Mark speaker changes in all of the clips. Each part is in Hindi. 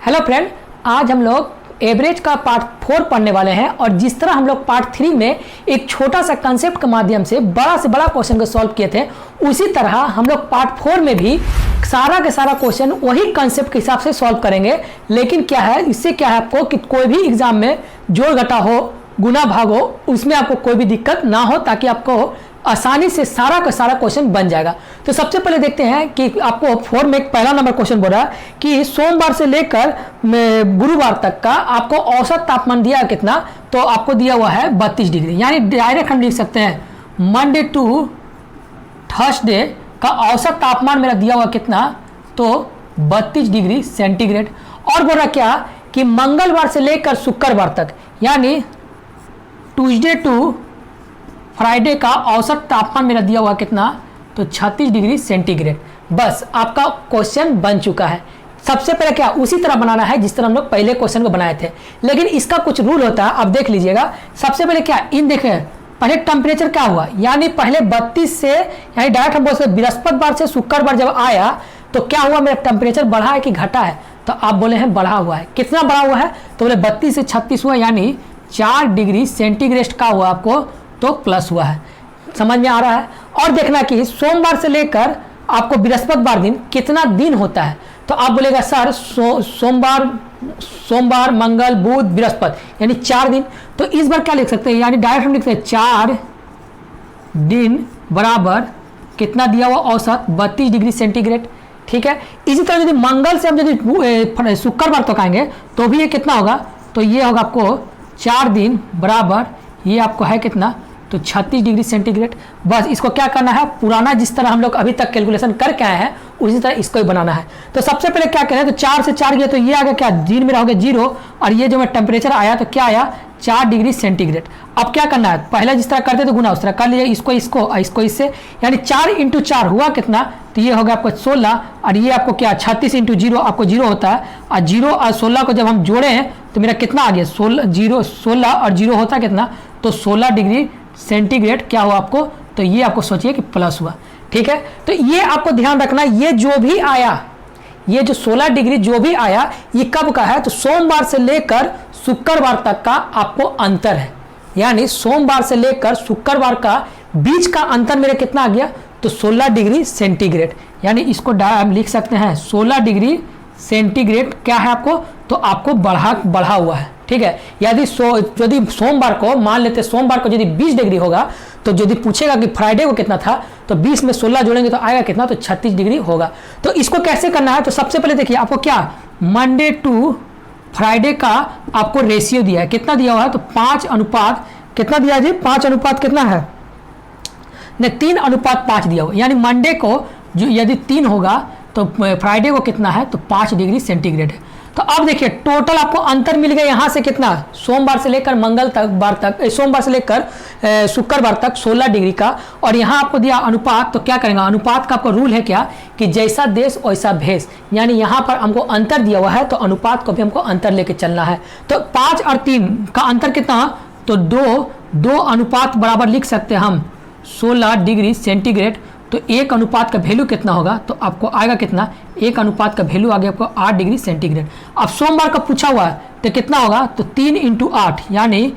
Speaker 1: हेलो फ्रेंड, आज हम लोग एवरेज का पार्ट 4 पढ़ने वाले हैं और जिस तरह हम लोग पार्ट 3 में एक छोटा सा कंसेप्ट के माध्यम से बड़ा क्वेश्चन को सॉल्व किए थे, उसी तरह हम लोग पार्ट 4 में भी सारा के सारा क्वेश्चन वही कंसेप्ट के हिसाब से सॉल्व करेंगे। लेकिन क्या है, इससे क्या है आपको कि कोई भी एग्जाम में जोड़ घटा हो, गुना भाग हो, उसमें आपको कोई भी दिक्कत ना हो, ताकि आपको आसानी से सारा का सारा क्वेश्चन बन जाएगा। तो सबसे पहले देखते हैं कि आपको 4 में एक पहला नंबर क्वेश्चन बोल रहा है कि सोमवार से लेकर गुरुवार तक का आपको औसत तापमान दिया कितना, तो आपको दिया हुआ है 32 डिग्री। यानी डायरेक्ट हम लिख सकते हैं मंडे टू थर्सडे का औसत तापमान मेरा दिया हुआ कितना, तो 32 डिग्री सेंटीग्रेड। और बोल रहा क्या कि मंगलवार से लेकर शुक्रवार तक, यानी ट्यूसडे टू फ्राइडे का औसत तापमान मेरा दिया हुआ कितना, तो 36 डिग्री सेंटीग्रेड। बस आपका क्वेश्चन बन चुका है। सबसे पहले क्या उसी तरह बनाना है जिस तरह हम लोग पहले क्वेश्चन को बनाए थे, लेकिन इसका कुछ रूल होता है, आप देख लीजिएगा। सबसे पहले क्या इन देखें, पहले टेम्परेचर क्या हुआ, यानी पहले 32 से, यानी डायरेक्ट हम बोल सकते बृहस्पतिवार से शुक्रवार जब आया तो क्या हुआ, मेरा टेम्परेचर बढ़ा है कि घटा है, तो आप बोले हैं बढ़ा हुआ है। कितना बढ़ा हुआ है, तो बोले 32 से 36 हुआ, यानी 4 डिग्री सेंटीग्रेड का हुआ आपको, तो प्लस हुआ है। समझ में आ रहा है। और देखना कि सोमवार से लेकर आपको बृहस्पतिवार दिन कितना दिन होता है, तो आप बोलेगा सर सोमवार मंगल बुध बृहस्पति, यानी 4 दिन। तो इस बार क्या लिख सकते हैं, यानी डायरेक्ट हम लिखते हैं 4 दिन बराबर कितना दिया हुआ औसत 32 डिग्री सेंटीग्रेड। ठीक है। इसी तरह यदि मंगल से हम यदि शुक्रवार तक आएंगे तो भी ये कितना होगा, तो ये होगा आपको 4 दिन बराबर ये आपको है कितना, तो 36 डिग्री सेंटीग्रेड। बस इसको क्या करना है, पुराना जिस तरह हम लोग अभी तक कैलकुलेशन करके आए हैं उसी तरह इसको ही बनाना है। तो सबसे पहले क्या करें, तो 4 से 4 गया तो ये आ गया क्या, दिन मेरा हो गया 0, और ये जो मैं टेम्परेचर आया तो क्या आया 4 डिग्री सेंटीग्रेड। अब क्या करना है, पहले जिस तरह करते तो गुना उस तरह कर लीजिए, इसको इससे, यानी 4 × 4 हुआ कितना, तो ये हो गया आपको 16, और ये आपको क्या 36 × 0 आपको 0 होता है, और 0 और 16 को जब हम जोड़े हैं तो मेरा कितना आ गया 16 और 0 होता है कितना, तो 16 डिग्री सेंटीग्रेड क्या हुआ आपको, तो ये आपको सोचिए कि प्लस हुआ। ठीक है। तो ये आपको ध्यान रखना, ये जो भी आया, ये जो 16 डिग्री जो भी आया, ये कब का है, तो सोमवार से लेकर शुक्रवार तक का आपको अंतर है। यानी सोमवार से लेकर शुक्रवार का बीच का अंतर मेरा कितना आ गया, तो 16 डिग्री सेंटीग्रेड। यानी इसको हम लिख सकते हैं 16 डिग्री सेंटीग्रेड क्या है आपको, तो आपको बढ़ा हुआ है। ठीक है। यदि सोमवार को मान लेते, सोमवार को यदि 20 डिग्री होगा, तो यदि पूछेगा कि फ्राइडे को कितना था, तो 20 में 16 जोड़ेंगे तो आएगा कितना, तो 36 डिग्री होगा। तो इसको कैसे करना है, तो सबसे पहले देखिए आपको क्या मंडे टू फ्राइडे का आपको रेशियो दिया है, कितना दिया हुआ है, तो 5 अनुपात कितना दिया है जी, 5 अनुपात कितना है, नहीं 3:5 दिया हुआ। यानी मंडे को जो यदि 3 होगा तो फ्राइडे को कितना है, तो 5 डिग्री सेंटीग्रेड है। तो अब देखिए टोटल आपको अंतर मिल गया यहाँ से कितना, सोमवार से लेकर सोमवार से लेकर शुक्रवार तक 16 डिग्री का, और यहाँ आपको दिया अनुपात, तो क्या करेंगे, अनुपात का आपको रूल है क्या कि जैसा देश वैसा भेष, यानी यहाँ पर हमको अंतर दिया हुआ है तो अनुपात को भी हमको अंतर लेके चलना है। तो 5 और 3 का अंतर कितना, तो 2 अनुपात बराबर लिख सकते हैं हम 16 डिग्री सेंटीग्रेड। तो 1 अनुपात का वैल्यू कितना होगा, तो आपको आएगा कितना, 1 अनुपात का वैल्यू आ गया आपको 8 डिग्री सेंटीग्रेड। अब सोमवार का पूछा हुआ है तो कितना होगा, तो 3 × 8, यानी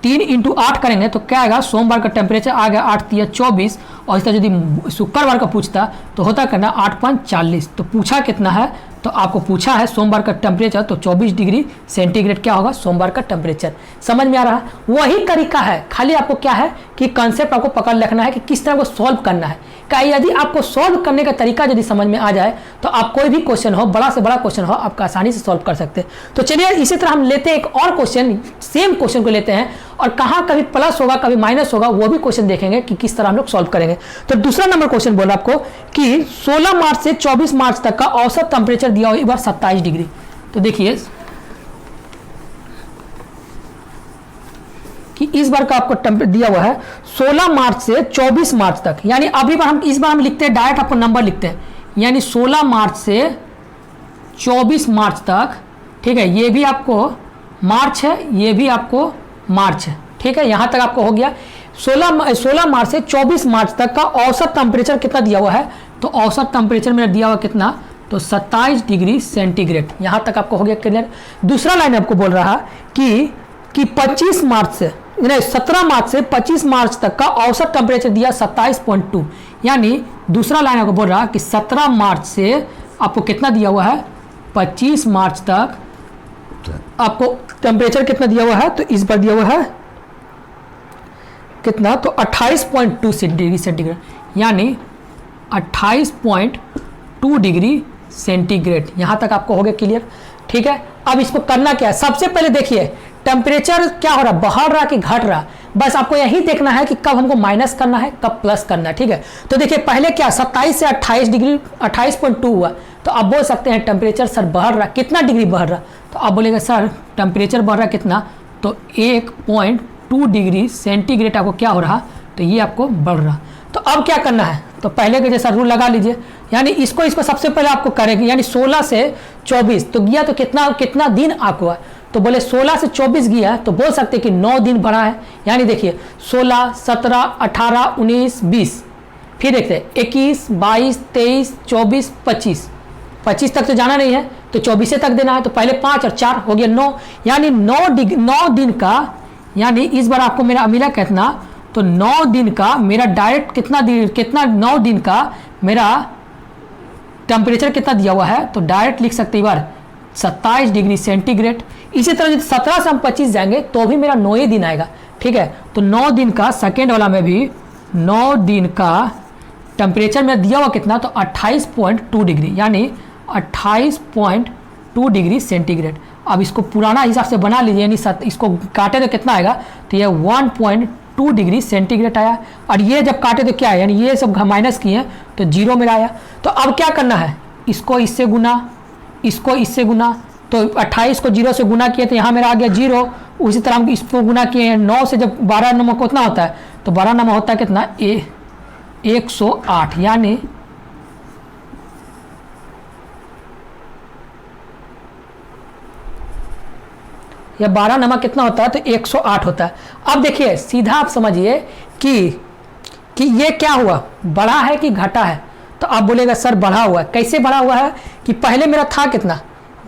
Speaker 1: 3 × 8 करेंगे तो क्या आएगा, सोमवार का टेम्परेचर आ गया 8 × 24, और इस तरह यदि शुक्रवार का पूछता तो होता करना 8 × 5 = 40। तो पूछा कितना है, तो आपको पूछा है सोमवार का टेम्परेचर, तो 24 डिग्री सेंटीग्रेड क्या होगा सोमवार का टेम्परेचर। समझ में आ रहा है। वही तरीका है, खाली आपको क्या है कि कंसेप्ट आपको पकड़ रखना है कि किस तरह को सॉल्व करना है। यदि आपको सॉल्व करने का तरीका यदि समझ में आ जाए तो आप कोई भी क्वेश्चन हो, बड़ा से बड़ा क्वेश्चन हो, आप आसानी से सॉल्व कर सकते हैं। तो चलिए इसी तरह हम लेते हैं एक और क्वेश्चन, सेम क्वेश्चन को लेते हैं, और कहाँ कभी प्लस होगा कभी माइनस होगा वो भी क्वेश्चन देखेंगे कि किस तरह हम लोग सॉल्व करेंगे। तो दूसरा नंबर क्वेश्चन बोला आपको कि 16 मार्च से 24 मार्च तक का औसत टेम्परेचर दिया हुआ, एक बार 27 डिग्री। तो देखिए कि इस बार का आपको टेम्परेचर दिया हुआ है 16 मार्च से 24 मार्च तक, यानी अभी बार हम इस बार हम लिखते हैं डायरेक्ट आपको नंबर लिखते हैं, यानी 16 मार्च से 24 मार्च तक। ठीक है। ये भी आपको मार्च है, ये भी आपको मार्च है। ठीक है। यहाँ तक आपको हो गया। 16 मार्च से 24 मार्च तक का औसत टेम्परेचर कितना दिया हुआ है, तो औसत टेम्परेचर मेरा दिया हुआ कितना, तो 27 डिग्री सेंटीग्रेड। यहाँ तक आपको हो गया क्लियर। दूसरा लाइन आपको बोल रहा कि 25 मार्च से नहीं 17 मार्च से 25 मार्च तक का औसत टेम्परेचर दिया 27.2, यानी दूसरा लाइन आपको बोल रहा कि 17 मार्च से आपको कितना दिया हुआ है, 25 मार्च तक आपको टेम्परेचर कितना दिया हुआ है, तो इस पर दिया हुआ है कितना, तो 28.2 डिग्री सेंटीग्रेड, यानी 28.2 डिग्री सेंटीग्रेड। यहां तक आपको हो गया क्लियर। ठीक है, अब इसको करना क्या है, सबसे पहले देखिए टेम्परेचर क्या हो रहा, बढ़ रहा कि घट रहा, बस आपको यही देखना है कि कब हमको माइनस करना है कब प्लस करना है। ठीक है, तो देखिए पहले क्या 27 से 28 डिग्री 28.2 हुआ, तो आप बोल सकते हैं टेम्परेचर सर बढ़ रहा, कितना डिग्री बढ़ रहा, तो आप बोलेगा सर टेम्परेचर बढ़ रहा कितना, तो 1.2 डिग्री सेंटीग्रेड आपको क्या हो रहा, तो ये आपको बढ़ रहा। तो अब क्या करना है, तो पहले के जैसा रूल लगा लीजिए, यानी इसको सबसे पहले आपको करेंगे, यानी 16 से 24 तो गया, तो कितना दिन आपको, तो बोले 16 से 24 गया, तो बोल सकते हैं कि 9 दिन बढ़ा है। यानी देखिए 16, 17, 18, 19, 20, फिर देखते हैं 21, 22, 23, 24, 25 तक तो जाना नहीं है, तो 24 तक देना है, तो पहले 5 और 4 हो गया 9, यानी 9 दिन का, यानी इस बार आपको मेरा मिला कितना, तो 9 दिन का मेरा डायरेक्ट कितना 9 दिन का मेरा टेम्परेचर कितना दिया हुआ है, तो डायरेक्ट लिख सकते हैं बार 27 डिग्री सेंटीग्रेड। इसी तरह 17 से हम 25 जाएंगे तो भी मेरा 9 ही दिन आएगा। ठीक है, तो 9 दिन का सेकेंड वाला में भी 9 दिन का टेम्परेचर मेरा दिया हुआ कितना, तो 28.2 डिग्री, यानी 28.2 डिग्री सेंटीग्रेड। अब इसको पुराना हिसाब से बना लीजिए, यानी इसको काटे तो कितना आएगा, तो ये 1.2 डिग्री सेंटीग्रेड आया, और ये जब काटे तो क्या है, यानी ये सब माइनस किए तो 0 मेरा आया। तो अब क्या करना है, इसको इससे गुना, इसको इससे गुना, तो 28 को 0 से गुना किए तो यहाँ मेरा आ गया 0। उसी तरह हम इसको गुना किए 9 से, जब 12 नंबर कितना होता है, तो 12 नंबर होता है कितना 108, यानी या 12 नंबर कितना होता है, तो 108 होता है। अब देखिए सीधा आप समझिए कि ये क्या हुआ, बढ़ा है कि घटा है, तो आप बोलेगा सर बढ़ा हुआ है। कैसे बढ़ा हुआ है, कि पहले मेरा था कितना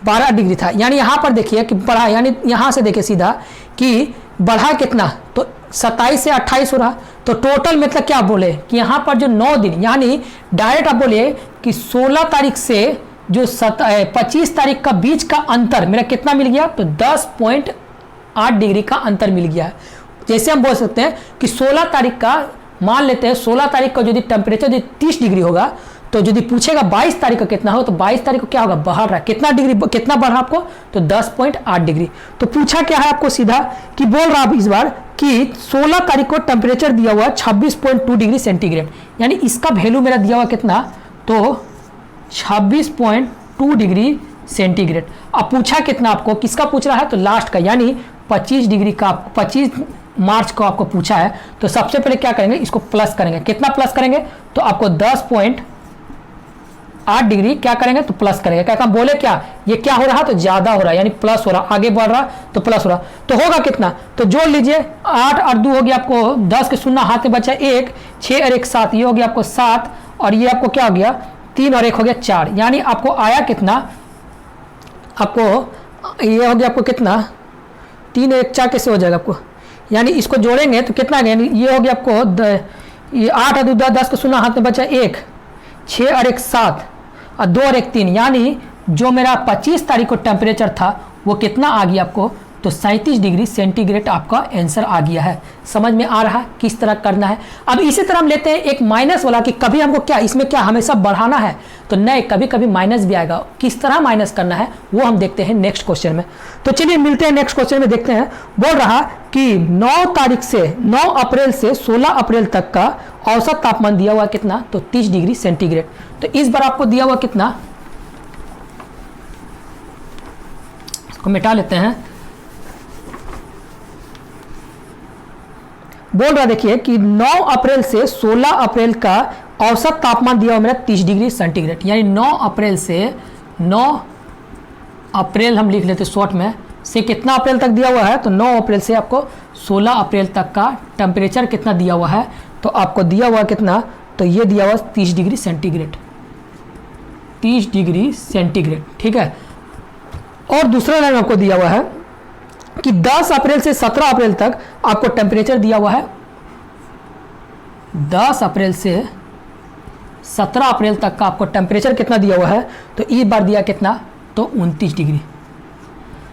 Speaker 1: 12 डिग्री था, यानी यहाँ पर देखिए कि बढ़ा, यानी यहाँ से देखिए सीधा कि बढ़ा कितना, तो 27 से 28 हो रहा, तो टोटल मतलब क्या बोले कि यहाँ पर जो 9 दिन, यानी डायरेक्ट आप बोले कि 16 तारीख से जो 25 तारीख का बीच का अंतर मेरा कितना मिल गया, तो 10.8 डिग्री का अंतर मिल गया है। जैसे हम बोल सकते हैं कि 16 तारीख का, मान लेते हैं 16 तारीख का यदि टेम्परेचर यदि 30 डिग्री होगा, तो यदि पूछेगा 22 तारीख का कितना हो, तो 22 तारीख को क्या होगा, बढ़ रहा है कितना डिग्री, कितना बढ़ा आपको, तो 10.8 डिग्री। तो पूछा क्या है आपको सीधा कि बोल रहा इस बार कि 16 तारीख को टेम्परेचर दिया हुआ 26.2 डिग्री सेंटीग्रेड, यानी इसका वैल्यू मेरा दिया हुआ कितना, तो 26.2 डिग्री सेंटीग्रेड। अब पूछा कितना आपको, किसका पूछ रहा है, तो लास्ट का, यानी 25 डिग्री का, 25 मार्च को आपको पूछा है। तो सबसे पहले क्या करेंगे, इसको प्लस करेंगे, कितना प्लस करेंगे, तो आपको 10.8 डिग्री क्या करेंगे, तो प्लस करेंगे। क्या काम बोले, क्या ये क्या हो रहा, तो ज्यादा हो रहा है, यानी प्लस हो रहा, आगे बढ़ रहा तो प्लस हो रहा, तो होगा कितना, तो जोड़ लीजिए 8 और 2 हो गया आपको 10 के शून्य हाथ में बचा 1, 6 और 1 7, ये हो गया आपको 7, और ये आपको क्या हो गया 3 और 1 हो गया 4, यानी आपको आया कितना, आपको ये हो गया आपको कितना 3 और 1 4 कैसे हो जाएगा आपको, यानी इसको जोड़ेंगे तो कितना गया, यानी ये हो गया आपको ये 8 और 2 10 के शून्य हाथ में बचा 1, 6 और 1 7 और 2 और 1 3, यानी जो मेरा 25 तारीख को टेम्परेचर था वो कितना आ गया आपको, तो 37 डिग्री सेंटीग्रेड आपका आंसर आ गया है। समझ में आ रहा है किस तरह करना है। अब इसी तरह हम लेते हैं एक माइनस वाला, कि कभी हमको क्या इसमें क्या हमेशा बढ़ाना है, तो नहीं, कभी कभी माइनस भी आएगा, किस तरह माइनस करना है वो हम देखते हैं नेक्स्ट क्वेश्चन में। तो चलिए मिलते हैं नेक्स्ट क्वेश्चन में, देखते हैं। बोल रहा कि 9 तारीख से 9 अप्रैल से 16 अप्रैल तक का औसत तापमान दिया हुआ कितना, तो 30 डिग्री सेंटीग्रेड। तो इस बार आपको दिया हुआ कितना, इसको मिटा लेते हैं। बोल रहा देखिए कि 9 अप्रैल से 16 अप्रैल का औसत तापमान दिया हुआ मेरा 30 डिग्री सेंटीग्रेड, यानी 9 अप्रैल से 9 अप्रैल हम लिख लेते शॉर्ट में, से कितना अप्रैल तक दिया हुआ है, तो 9 अप्रैल से आपको 16 अप्रैल तक का टेम्परेचर कितना दिया हुआ है, तो आपको दिया हुआ कितना, तो ये दिया हुआ 30 डिग्री सेंटीग्रेड। 30 डिग्री सेंटीग्रेड, ठीक है। और दूसरा लाइन आपको दिया हुआ है कि 10 अप्रैल से 17 अप्रैल तक आपको टेम्परेचर दिया हुआ है, 10 अप्रैल से 17 अप्रैल तक का आपको टेम्परेचर कितना दिया हुआ है, तो इस बार दिया कितना, तो 29 डिग्री।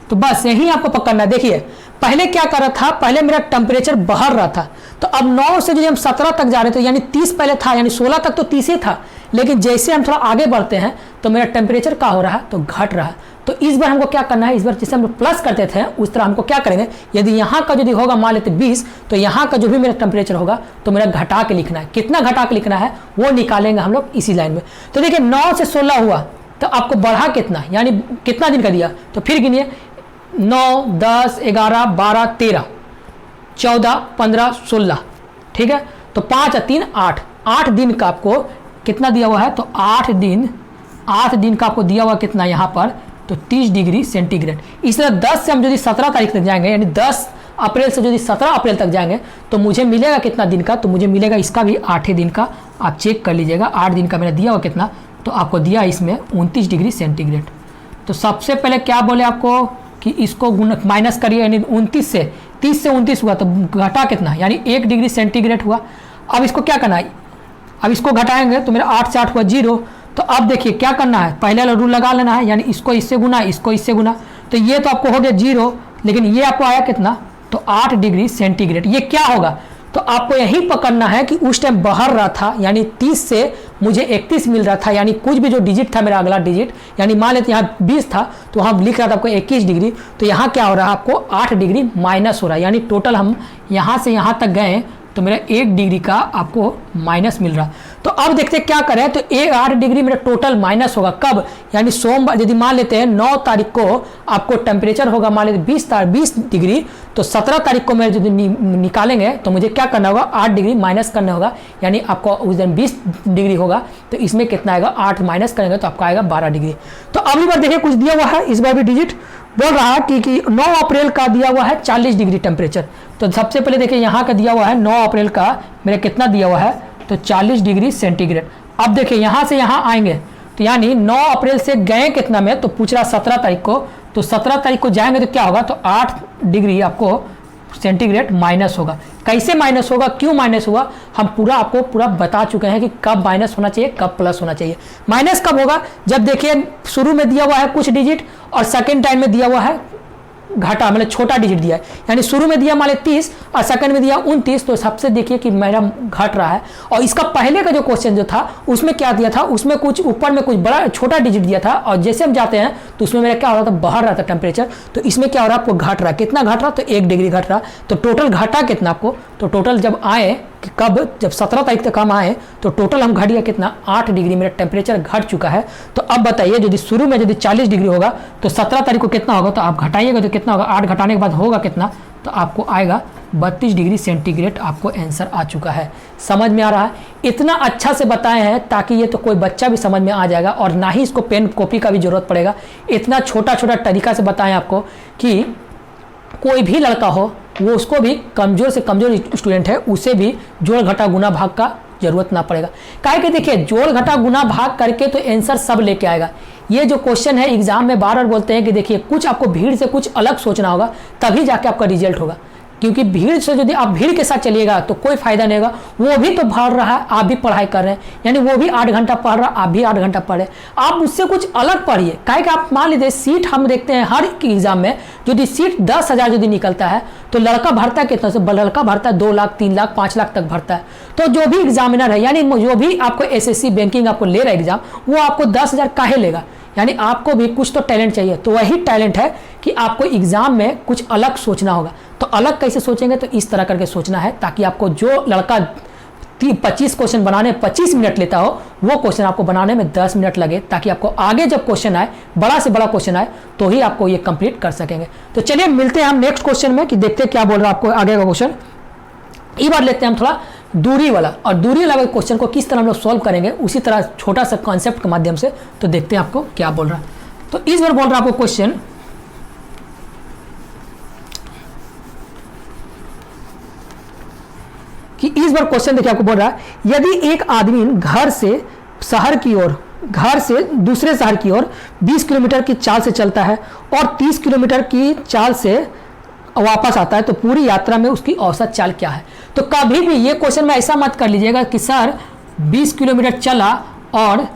Speaker 1: तो बस यही आपको पकड़ना है। देखिए पहले क्या कर रहा था, पहले मेरा टेम्परेचर बढ़ रहा था, तो अब 9 से जो हम 17 तक जा रहे थे, यानी 30 पहले था, यानी 16 तक तो 30 ही था, लेकिन जैसे हम थोड़ा आगे बढ़ते हैं तो मेरा टेम्परेचर क्या हो रहा है, तो घट रहा है। तो इस बार हमको क्या करना है, इस बार जैसे हम प्लस करते थे उस तरह हमको क्या करेंगे, यदि यहाँ का यदि होगा मान लेते 20, तो यहाँ का जो भी मेरा टेम्परेचर होगा तो मेरा घटा के लिखना है। कितना घटा के लिखना है वो निकालेंगे हम लोग इसी लाइन में। तो देखिए 9 से 16 हुआ तो आपको बढ़ा कितना, यानी कितना दिन का दिया, तो फिर गिनिए 9, 10, 11, 12, 13, 14, 15, 16, ठीक है। तो 5 और 3 8, 8 दिन का आपको कितना दिया हुआ है, तो 8 दिन का आपको दिया हुआ कितना यहाँ पर, तो 30 डिग्री सेंटीग्रेड। इस तरह 10 से हम यदि 17 तारीख तक जाएंगे, यानी 10 अप्रैल से यदि 17 अप्रैल तक जाएंगे तो मुझे मिलेगा कितना दिन का, तो मुझे मिलेगा इसका भी 8 दिन का। आप चेक कर लीजिएगा 8 दिन का मेरा दिया हुआ कितना, तो आपको दिया इसमें 29 डिग्री सेंटीग्रेड। तो सबसे पहले क्या बोले आपको कि इसको माइनस करिए, यानी 29 से 30 से 29 हुआ तो घटा कितना, यानी 1 डिग्री सेंटीग्रेड हुआ। अब इसको क्या करना है, अब इसको घटाएंगे तो मेरा 8 से 8 हुआ 0। तो अब देखिए क्या करना है, पहले वाला रूल लगा लेना है, यानी इसको इससे गुना, इसको इससे गुना, तो ये तो आपको हो गया 0, लेकिन ये आपको आया कितना, तो 8 डिग्री सेंटीग्रेड। ये क्या होगा, तो आपको यही पकड़ना है कि उस टाइम बढ़ रहा था, यानी 30 से मुझे 31 मिल रहा था, यानी कुछ भी जो डिजिट था मेरा अगला डिजिट, यानी मान लेते यहाँ 20 था तो वहाँ लिख रहा था आपको 21 डिग्री, तो यहाँ क्या हो रहा है आपको 8 डिग्री माइनस हो रहा है, यानी टोटल हम यहाँ से यहाँ तक गए तो मेरा 1 डिग्री का आपको माइनस मिल रहा। तो अब देखते हैं क्या करें, तो 8 डिग्री मेरा टोटल माइनस होगा कब, यानी सोमवार, यदि मान लेते हैं 9 तारीख को आपको टेम्परेचर होगा मान लेते 20 डिग्री, तो 17 तारीख को मेरे यदि निकालेंगे तो मुझे क्या करना होगा, 8 डिग्री माइनस करना होगा, यानी आपको उस दिन 20 डिग्री होगा तो इसमें कितना आएगा, 8 माइनस करेंगे तो आपका आएगा 12 डिग्री। तो अगली बार देखिए कुछ दिया हुआ है, इस बार भी डिजिट बोल रहा है कि 9 अप्रैल का दिया हुआ है 40 डिग्री टेम्परेचर। तो सबसे पहले देखिए यहाँ का दिया हुआ है 9 अप्रैल का मेरा कितना दिया हुआ है, तो 40 डिग्री सेंटीग्रेड। अब देखिए यहाँ से यहाँ आएंगे तो यानी 9 अप्रैल से गए कितना में, तो पूछ रहा 17 तारीख को, तो 17 तारीख को जाएंगे तो क्या होगा, तो 8 डिग्री आपको सेंटीग्रेड माइनस होगा। कैसे माइनस होगा, क्यों माइनस हुआ, हम पूरा आपको पूरा बता चुके हैं कि कब माइनस होना चाहिए, कब प्लस होना चाहिए। माइनस कब होगा, जब देखिए शुरू में दिया हुआ है कुछ डिजिट और सेकंड टाइम में दिया हुआ है घटा, मतलब छोटा डिजिट दिया है, यानी शुरू में दिया मान ली 30 और सेकंड में दिया 29, तो सबसे देखिए कि मेरा घट रहा है। और इसका पहले का जो क्वेश्चन जो था उसमें क्या दिया था, उसमें कुछ ऊपर में कुछ बड़ा छोटा डिजिट दिया था, और जैसे हम जाते हैं तो उसमें मेरा क्या हो रहा था, बढ़ रहा था टेम्परेचर, तो इसमें क्या हो रहा है आपको घट रहा है। कितना घट रहा, तो 1 डिग्री घट रहा। तो टोटल घटा कितना आपको, तो टोटल जब आए कि कब, जब 17 तारीख तक हम आए तो टोटल हम घट गया कितना, 8 डिग्री मेरा टेम्परेचर घट चुका है। तो अब बताइए यदि शुरू में यदि 40 डिग्री होगा तो 17 तारीख को कितना होगा, तो आप घटाइएगा तो कितना होगा, 8 घटाने के बाद होगा कितना, तो आपको आएगा 32 डिग्री सेंटीग्रेड। आपको आंसर आ चुका है। समझ में आ रहा है, इतना अच्छा से बताए हैं ताकि ये तो कोई बच्चा भी समझ में आ जाएगा और ना ही इसको पेन कॉपी का भी जरूरत पड़ेगा। इतना छोटा छोटा तरीका से बताएं आपको कि कोई भी लड़का हो वो उसको भी कमज़ोर से कमज़ोर स्टूडेंट है उसे भी जोड़ घटा गुना भाग का जरूरत ना पड़ेगा। काहे कि देखिए जोड़ घटा गुना भाग करके तो आंसर सब लेके आएगा। ये जो क्वेश्चन है एग्जाम में बार बार बोलते हैं कि देखिए कुछ आपको भीड़ से कुछ अलग सोचना होगा तभी जाके आपका रिजल्ट होगा, क्योंकि भीड़ से यदि आप भीड़ के साथ चलिएगा तो कोई फायदा नहीं होगा। वो भी तो पढ़ रहा है, आप भी पढ़ाई कर रहे हैं, यानी वो भी 8 घंटा पढ़ रहा है, आप भी 8 घंटा पढ़े, आप उससे कुछ अलग पढ़िए। काहे कि आप मान लीजिए सीट हम देखते हैं हर एग्जाम में, यदि सीट 10,000 यदि निकलता है तो लड़का भरता है कितना से, लड़का भरता है 2 लाख 3 लाख 5 लाख तक भरता है। तो जो भी एग्जामिनर है यानी जो भी आपको एसएससी बैंकिंग आपको ले रहा है एग्जाम, वो आपको 10,000 काहे लेगा, यानी आपको भी कुछ तो टैलेंट चाहिए। तो वही टैलेंट है कि आपको एग्जाम में कुछ अलग सोचना होगा। तो अलग कैसे सोचेंगे, तो इस तरह करके सोचना है ताकि आपको जो लड़का 25 क्वेश्चन बनाने 25 मिनट लेता हो वो क्वेश्चन आपको बनाने में 10 मिनट लगे, ताकि आपको आगे जब क्वेश्चन आए, बड़ा से बड़ा क्वेश्चन आए, तो ही आपको ये कंप्लीट कर सकेंगे। तो चलिए मिलते हैं हम नेक्स्ट क्वेश्चन में कि देखते हैं क्या बोल रहा है आपको आगे का क्वेश्चन। इस बार लेते हैं हम थोड़ा दूरी वाला, और दूरी वाला क्वेश्चन को किस तरह हम लोग सॉल्व करेंगे उसी तरह छोटा सा कॉन्सेप्ट के माध्यम से। तो देखते हैं आपको क्या बोल रहा है। तो इस बार बोल रहा है आपको क्वेश्चन कि इस बार क्वेश्चन देखिए आपको बोल रहा है, यदि एक आदमी घर से शहर की ओर घर से दूसरे शहर की ओर 20 किलोमीटर की चाल से चलता है और 30 किलोमीटर की चाल से वापस आता है, तो पूरी यात्रा में उसकी औसत चाल क्या है। तो कभी भी ये क्वेश्चन में ऐसा मत कर लीजिएगा कि सर 20 किलोमीटर चला और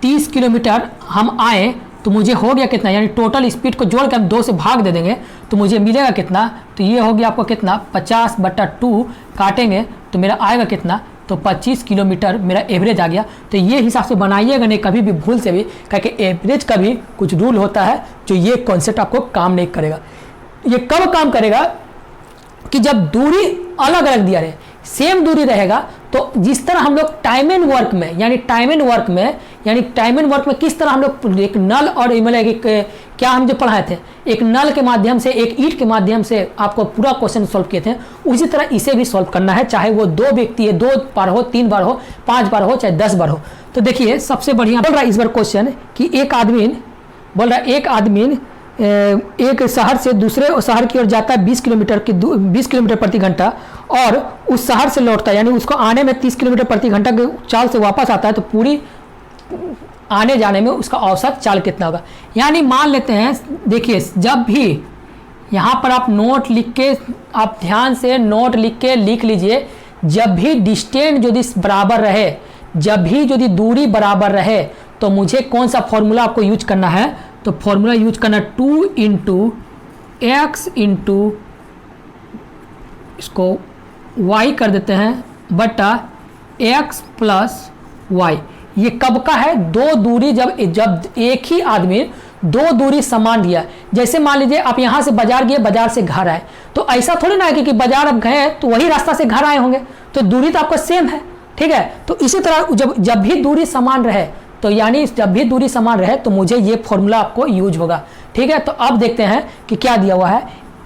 Speaker 1: 30 किलोमीटर हम आए तो मुझे हो गया कितना, यानी टोटल स्पीड को जोड़ के हम 2 से भाग दे देंगे तो मुझे मिलेगा कितना, तो ये हो गया आपको कितना 50/2 काटेंगे तो मेरा आएगा कितना, तो 25 किलोमीटर मेरा एवरेज आ गया। तो ये हिसाब से बनाइएगा नहीं कभी भी भूल से भी, क्योंकि एवरेज का भी कुछ रूल होता है जो ये कॉन्सेप्ट आपको काम नहीं करेगा। ये कब काम करेगा कि जब दूरी अलग अलग दिया रहे, सेम दूरी रहेगा तो जिस तरह हम लोग टाइम एंड वर्क में किस तरह हम लोग एक नल और मतलब क्या हम जो पढ़ाए थे, एक नल के माध्यम से एक ईंट के माध्यम से आपको पूरा क्वेश्चन सॉल्व किए थे, उसी तरह इसे भी सॉल्व करना है, चाहे वो 2 व्यक्ति है, 2 बार हो, 3 बार हो, 5 बार हो, चाहे 10 बार हो। तो देखिए सबसे बढ़िया बोल रहा है इस बार क्वेश्चन कि एक आदमी एक शहर से दूसरे शहर की ओर जाता है 20 किलोमीटर प्रति घंटा और उस शहर से लौटता है, यानी उसको आने में 30 किलोमीटर प्रति घंटा की चाल से वापस आता है, तो पूरी आने जाने में उसका औसत चाल कितना होगा। यानी मान लेते हैं, देखिए जब भी यहाँ पर आप नोट लिख के, आप ध्यान से नोट लिख के लिख लीजिए, जब भी डिस्टेंस यदि बराबर रहे, जब भी यदि दूरी बराबर रहे तो मुझे कौन सा फॉर्मूला आपको यूज करना है, तो फॉर्मूला यूज करना 2 × x × इसको y कर देते हैं बटा x + y। ये कब का है, 2 दूरी जब एक ही आदमी 2 दूरी समान दिया, जैसे मान लीजिए आप यहाँ से बाजार गए, बाजार से घर आए, तो ऐसा थोड़ी ना है कि बाजार आप गए तो वही रास्ता से घर आए होंगे, तो दूरी तो आपका सेम है, ठीक है। तो इसी तरह जब भी दूरी समान रहे, तो यानी जब भी दूरी समान रहे तो मुझे ये फॉर्मूला आपको यूज होगा, ठीक है। तो अब देखते हैं कि क्या दिया हुआ है,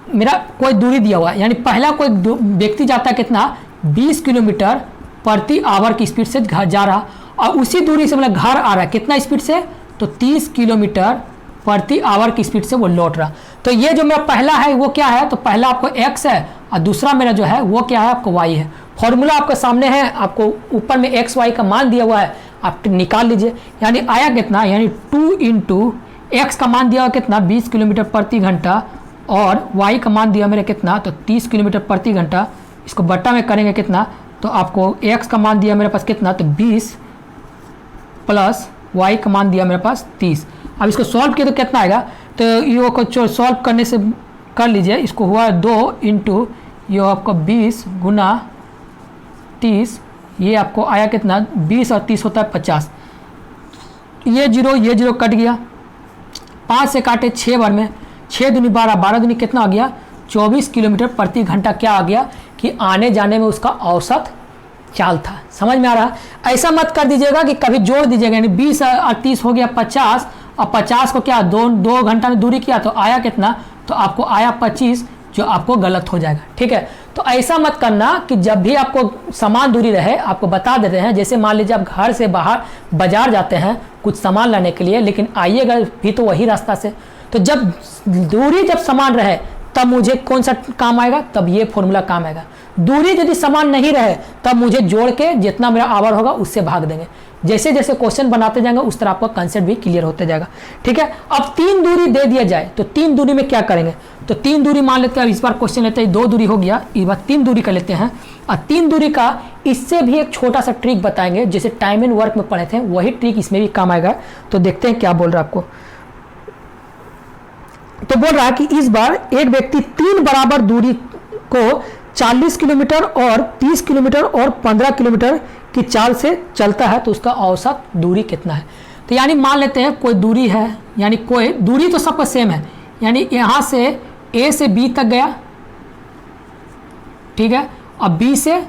Speaker 1: मेरा कोई दूरी दिया हुआ है, यानी पहला कोई व्यक्ति जाता है कितना 20 किलोमीटर प्रति आवर की स्पीड से घर जा रहा, और उसी दूरी से मतलब घर आ रहा है कितना स्पीड से, तो 30 किलोमीटर प्रति आवर की स्पीड से वो लौट रहा। तो ये जो मेरा पहला है वो क्या है, तो पहला आपको x है और दूसरा मेरा जो है वो क्या है, आपको y है। फॉर्मूला आपके सामने है, आपको ऊपर में x y का मान दिया हुआ है, आप निकाल लीजिए। यानी आया कितना, यानी 2 × x का मान दिया हुआ कितना 20 किलोमीटर प्रति घंटा और y का मान दिया मेरा कितना, तो 30 किलोमीटर प्रति घंटा। इसको बट्टा में करेंगे कितना, तो आपको x का मान दिया मेरे पास कितना, तो 20 प्लस y का मान दिया मेरे पास 30। अब इसको सॉल्व किया तो कितना आएगा, तो ये को सॉल्व करने से कर लीजिए, इसको हुआ 2 × ये आपको 20 × 30, ये आपको आया कितना 20 और 30 होता है 50। ये जीरो कट गया, 5 से काटे 6 बार में, 6 दूनी 12, 12 दूनी कितना आ गया 24 किलोमीटर प्रति घंटा क्या आ गया कि आने जाने में उसका औसत चाल था। समझ में आ रहा है। ऐसा मत कर दीजिएगा कि कभी जोड़ दीजिएगा, यानी 20 और 30 हो गया 50 और 50 को क्या 2 घंटा में दूरी किया तो आया कितना, तो आपको आया 25, जो आपको गलत हो जाएगा, ठीक है। तो ऐसा मत करना कि जब भी आपको समान दूरी रहे, आपको बता देते हैं, जैसे मान लीजिए आप घर से बाहर बाजार जाते हैं कुछ सामान लाने के लिए, लेकिन आइएगा भी तो वही रास्ता से, तो जब दूरी जब समान रहे तब मुझे कौन सा काम आएगा, तब ये फॉर्मूला काम आएगा। दूरी यदि समान नहीं रहे तब मुझे जोड़ के जितना मेरा आवर होगा उससे भाग देंगे। जैसे जैसे क्वेश्चन बनाते जाएंगे उस तरह आपका कंसेप्ट भी क्लियर होते जाएगा, ठीक है। अब 3 दूरी दे दिया जाए तो 3 दूरी में क्या करेंगे, तो 3 दूरी मान लेते हैं, इस बार क्वेश्चन लेते हैं 2 दूरी हो गया, इस बार 3 दूरी का लेते हैं। और 3 दूरी का इससे भी एक छोटा सा ट्रिक बताएंगे, जैसे टाइम एंड वर्क में पढ़े थे वही ट्रिक इसमें भी काम आएगा। तो देखते हैं क्या बोल रहा है आपको। तो बोल रहा है कि इस बार एक व्यक्ति 3 बराबर दूरी को 40 किलोमीटर और 30 किलोमीटर और 15 किलोमीटर की चाल से चलता है, तो उसका औसत दूरी कितना है। तो यानी मान लेते हैं कोई दूरी है, यानी कोई दूरी तो सबका सेम है, यानी यहाँ से A से B तक गया, ठीक है, और B से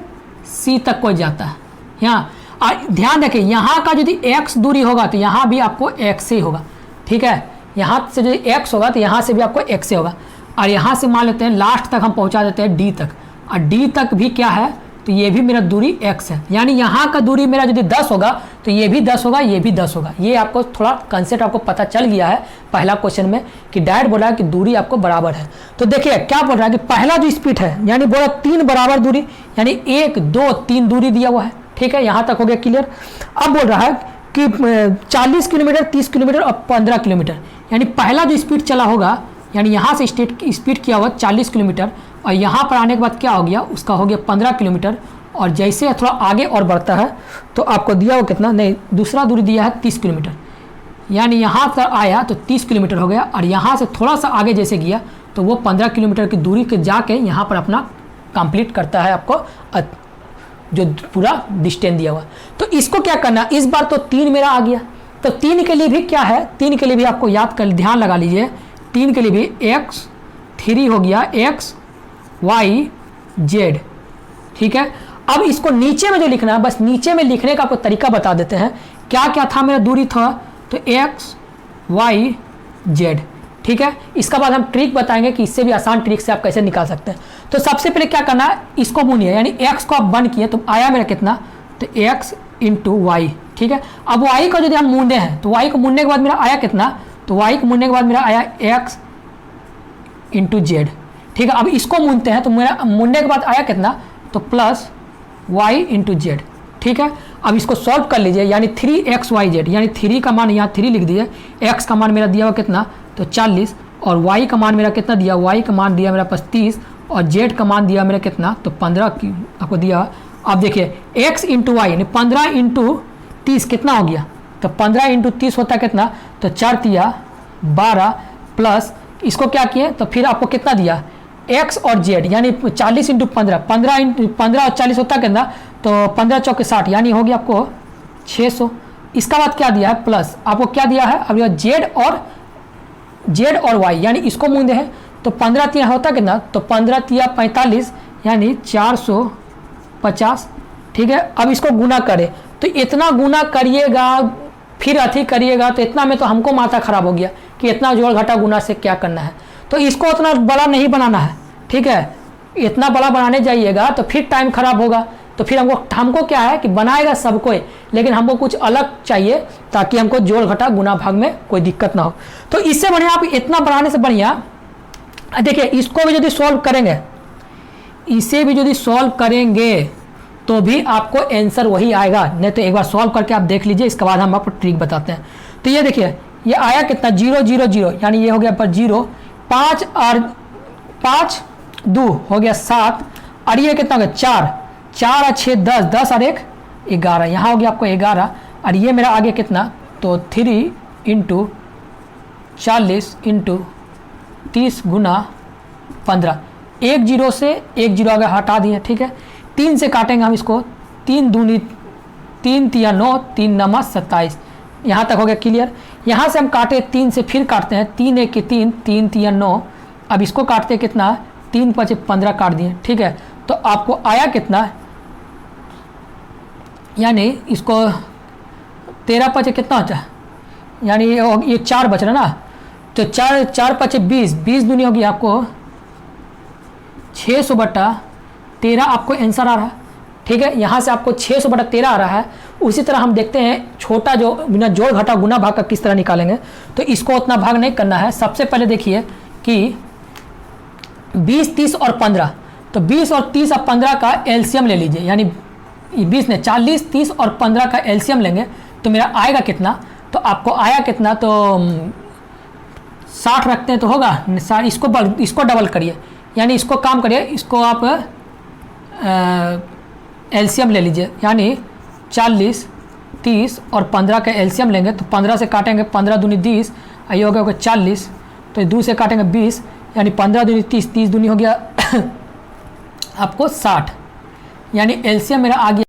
Speaker 1: C तक कोई जाता है। यहाँ ध्यान रखें, यहाँ का यदि x दूरी होगा तो यहाँ भी आपको x से होगा, ठीक है। यहाँ से यदि x होगा तो यहाँ से भी आपको x से होगा, और यहाँ से मान लेते हैं लास्ट तक हम पहुँचा देते हैं D तक, और D तक भी क्या है, तो ये भी मेरा दूरी x है। यानी यहाँ का दूरी मेरा यदि 10 होगा तो ये भी 10 होगा, ये भी 10 होगा। ये आपको थोड़ा कंसेप्ट आपको पता चल गया है पहला क्वेश्चन में कि डायरेक्ट बोला है कि दूरी आपको बराबर है। तो देखिए क्या बोल रहा है कि पहला जो स्पीड है, यानी बोला 3 बराबर दूरी, यानी 1 2 3 दूरी दिया हुआ है, ठीक है। यहाँ तक हो गया क्लियर। अब बोल रहा है कि 40 किलोमीटर, 30 किलोमीटर और 15 किलोमीटर, यानी पहला जो स्पीड चला होगा, यानी यहाँ से स्पीड किया हुआ 40 किलोमीटर और यहाँ पर आने के बाद क्या हो गया, उसका हो गया 15 किलोमीटर। और जैसे थोड़ा आगे और बढ़ता है तो आपको दिया हुआ कितना, नहीं दूसरा दूरी दिया है 30 किलोमीटर, यानी यहाँ पर आया तो 30 किलोमीटर हो गया। और यहाँ से थोड़ा सा आगे जैसे गया तो वो 15 किलोमीटर की दूरी के जाके यहाँ पर अपना कंप्लीट करता है आपको जो पूरा डिस्टेंस दिया हुआ। तो इसको क्या करना, इस बार तो 3 मेरा आ गया, तो 3 के लिए भी क्या है, 3 के लिए भी आपको याद कर, ध्यान लगा लीजिए, 3 के लिए भी x3 हो गया x y z, ठीक है। अब इसको नीचे में जो लिखना है, बस नीचे में लिखने का आपको तरीका बता देते हैं। क्या क्या था मेरा दूरी था, तो x y z, ठीक है। इसका बाद हम ट्रिक बताएंगे कि इससे भी आसान ट्रिक से आप कैसे निकाल सकते हैं। तो सबसे पहले क्या करना है, इसको बुनिए, यानी x को आप 1 किए तो आया मेरा कितना, तो x इंटू वाई, ठीक है। अब y को यदि हम मूंदे हैं तो y को मूंदने के बाद मेरा आया कितना, तो y को मूंदने के बाद मेरा आया x इंटू जेड, ठीक है। अब इसको मूंदते हैं तो मेरा मूंदने के बाद आया कितना, तो प्लस y इंटू जेड, ठीक है। अब इसको सॉल्व कर लीजिए, यानी 3xyz, यानी 3 का मान यहाँ 3 लिख दीजिए, x का मान मेरा दिया हुआ कितना, तो 40, और y का मान मेरा कितना दिया, y का मान दिया मेरा पास 30, और z का मान दिया मेरा कितना, तो 15 की आपको दिया। अब देखिए x इंटू वाई यानी 15 इंटू 30 कितना हो गया, तो 15 इंटू 30 होता है कितना, तो 4 तिया 12, प्लस इसको क्या किए, तो फिर आपको कितना दिया, x और z, यानी 40 इंटू 15, 15 और 40 होता है कितना, तो 15 चौके 60, यानी हो गया आपको 600। इसका बाद क्या दिया है, प्लस आपको क्या दिया है, अब z और y, यानी इसको मूंदे हैं तो 15 तिया होता कितना, तो 15 तिया 45, यानी 450, ठीक है। अब इसको गुना करें तो इतना गुना करिएगा फिर अथी करिएगा, तो इतना में तो हमको माथा खराब हो गया कि इतना जोड़ घटा गुना से क्या करना है। तो इसको उतना बड़ा नहीं बनाना है, ठीक है। इतना बड़ा बनाने जाइएगा तो फिर टाइम खराब होगा, तो फिर हमको क्या है कि बनाएगा सब कोई, लेकिन हमको कुछ अलग चाहिए ताकि हमको जोड़ घटा गुना भाग में कोई दिक्कत ना हो। तो इससे बढ़िया आप इतना बनाने से बढ़िया देखिए, इसको भी यदि सॉल्व करेंगे, इसे भी यदि सॉल्व करेंगे तो भी आपको आंसर वही आएगा। नहीं तो एक बार सॉल्व करके आप देख लीजिए, इसके बाद हम आपको ट्रिक बताते हैं। तो ये देखिए ये आया कितना, 0 0 0, यानी ये हो गया पर 0, 5 और 5 2 हो गया 7, और ये कितना हो गया 4, 4 और 6 10, 10 और 1 11, यहाँ हो गया आपको 11, और ये मेरा आगे कितना, तो 3 इंटू 40 इंटू 30 गुना 15, 1 0 से 1 0 अगर हटा दिए, ठीक है। 3 से काटेंगे हम इसको, 3 दूनी 3 तिया 9, 3 नमा 27, यहाँ तक हो गया क्लियर। यहाँ से हम काटे 3 से फिर काटते हैं, 3 1 की 3, 3 तिया 9, अब इसको काटते कितना, 3 5 15 काट दिए, ठीक है। तो आपको आया कितना, यानी इसको 13 5 कितना होता है, यानी ये 4 बच रहा ना, तो 4 4 5 20, 20 दूनी होगी आपको 600/13 आपको आंसर आ रहा है, ठीक है। यहाँ से आपको 600/13 आ रहा है। उसी तरह हम देखते हैं छोटा जो बिना जोड़ घटा गुना भाग का किस तरह निकालेंगे। तो इसको उतना भाग नहीं करना है। सबसे पहले देखिए कि 20 30 और 15, तो 20 और 30 और 15 का एलसीएम ले लीजिए, यानी 20 ने 40 30 और 15 का एलसीएम लेंगे तो मेरा आएगा कितना, तो आपको आया कितना, तो 60 रखते हैं तो होगा, इसको डबल करिए, यानी इसको काम करिए, इसको आप एलसीएम ले लीजिए, यानी 40 30 और 15 का एलसीएम लेंगे तो 15 से काटेंगे, 15 दूनी 20, ये हो गया 40, तो 2 से काटेंगे 20, यानी 15 दूनी 30, 30 दूनी हो गया आपको 60, यानी एलसीएम मेरा आ गया